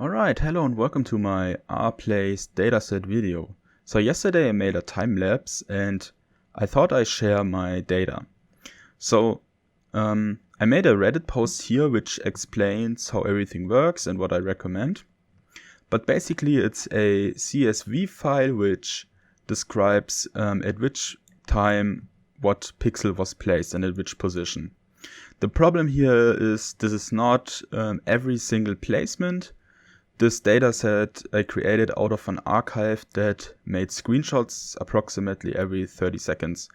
Alright, hello and welcome to my rplace dataset video. So yesterday I made a time lapse and I thought I'd share my data. So I made a Reddit post here which explains how everything works and what I recommend. But basically it's a CSV file which describes at which time what pixel was placed and at which position. The problem here is this is not every single placement. This dataset I created out of an archive that made screenshots approximately every 30 seconds.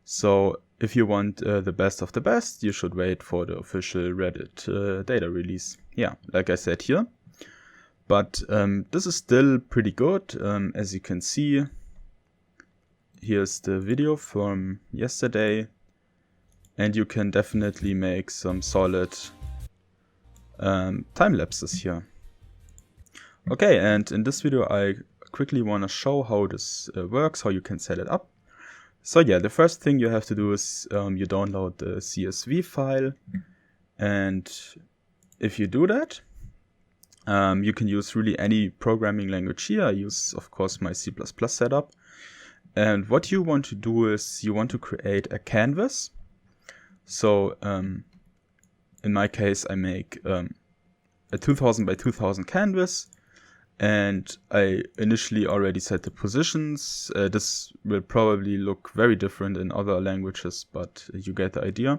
So if you want the best of the best, you should wait for the official Reddit data release. Yeah, like I said here. But this is still pretty good. As you can see, here's the video from yesterday. And you can definitely make some solid time lapses here. Okay, and in this video I quickly want to show how this works, how you can set it up. So yeah, the first thing you have to do is you download the CSV file, and if you do that, you can use really any programming language here. I use, of course, my C++ setup. And what you want to do is you want to create a canvas. So in my case, I make a 2000 by 2000 canvas. And I initially already set the positions. This will probably look very different in other languages, but you get the idea.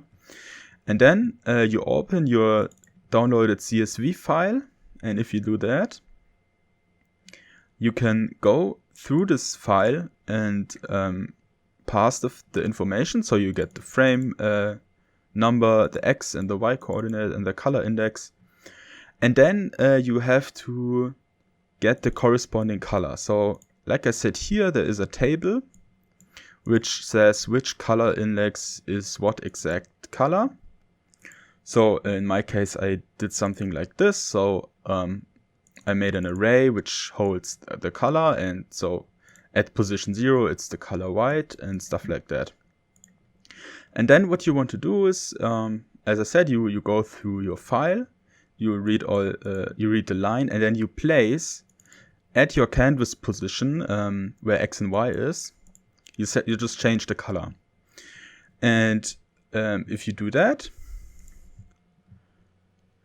And then you open your downloaded CSV file. And if you do that, you can go through this file and pass the information. So you get the frame number, the X and the Y coordinate, and the color index. And then you have to get the corresponding color. So like I said here, there is a table which says which color index is what exact color. So in my case I did something like this. So I made an array which holds the color, and so at position 0 it's the color white and stuff like that. And then what you want to do is, as I said, you go through your file, you read the line, and then you place at your canvas position where X and Y is, you just change the color. And if you do that,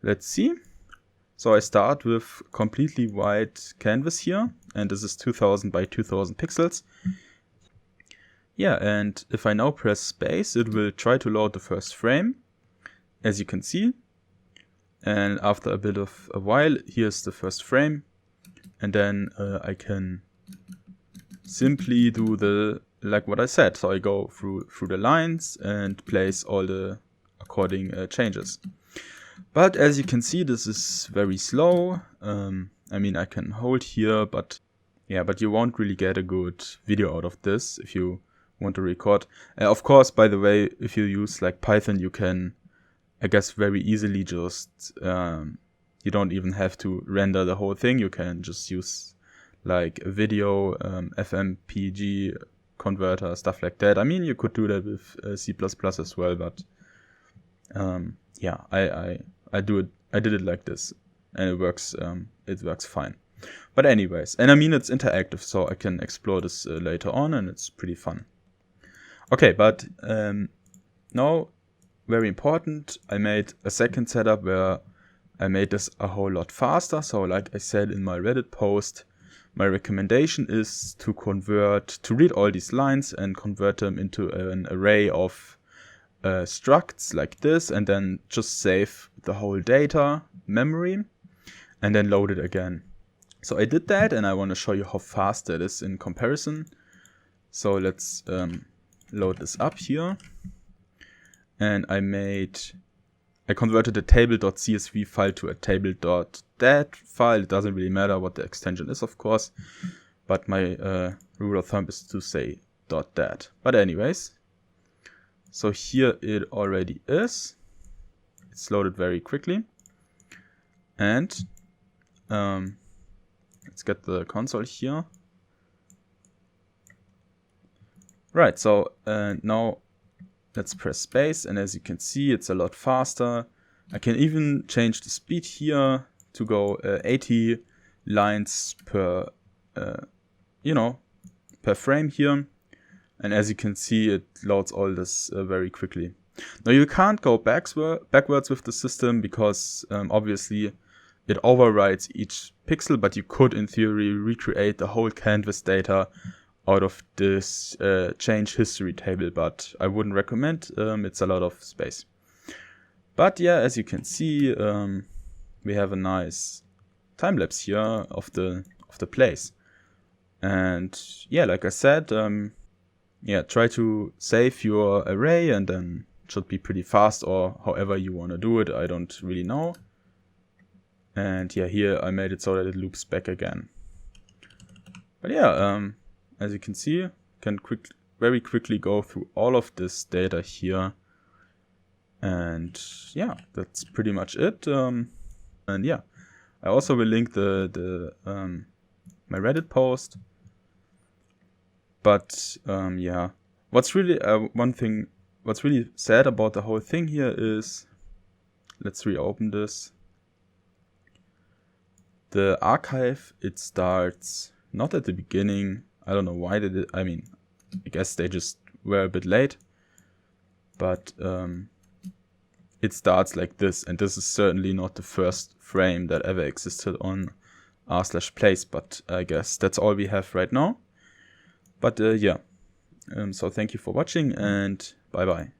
let's see. So I start with completely white canvas here, and this is 2000 by 2000 pixels. Yeah, and if I now press space, it will try to load the first frame, as you can see. And after a bit of a while, here's the first frame. And then I can simply do like what I said. So I go through the lines and place all the according changes. But as you can see, this is very slow. I mean, I can hold here, but yeah, but you won't really get a good video out of this if you want to record. Of course, by the way, if you use like Python, you can, I guess, very easily just you don't even have to render the whole thing. You can just use like a video, FMPG converter, stuff like that. I mean, you could do that with C++ as well, but yeah, I did it like this, and it works fine. But anyways, and I mean, it's interactive, so I can explore this later on, and it's pretty fun. Okay, but now, very important, I made a second setup where I made this a whole lot faster. So like I said in my Reddit post, my recommendation is to read all these lines and convert them into an array of structs like this, and then just save the whole data memory and then load it again. So I did that, and I want to show you how fast that is in comparison. So let's load this up here. And I converted the table.csv file to a table.dat file. It doesn't really matter what the extension is, of course, but my rule of thumb is to say .dat. But anyways, so here it already is. It's loaded very quickly. And let's get the console here. Right, so now let's press space, and as you can see, it's a lot faster. I can even change the speed here to go 80 lines per, per frame here. And as you can see, it loads all this very quickly. Now you can't go backwards with the system because obviously it overwrites each pixel, but you could in theory recreate the whole canvas data out of this change history table, but I wouldn't recommend. It's a lot of space. But yeah, as you can see, we have a nice time lapse here of the place. And yeah, like I said, try to save your array, and then it should be pretty fast, or however you want to do it. I don't really know. And yeah, here I made it so that it loops back again. But yeah, as you can see, you can very quickly go through all of this data here. And yeah, that's pretty much it. And yeah, I also will link my Reddit post. But yeah, what's really what's really sad about the whole thing here is, let's reopen this. The archive, it starts not at the beginning. I don't know why they did. I mean, I guess they just were a bit late. But it starts like this, and this is certainly not the first frame that ever existed on r/place. But I guess that's all we have right now. But yeah, so thank you for watching, and bye bye.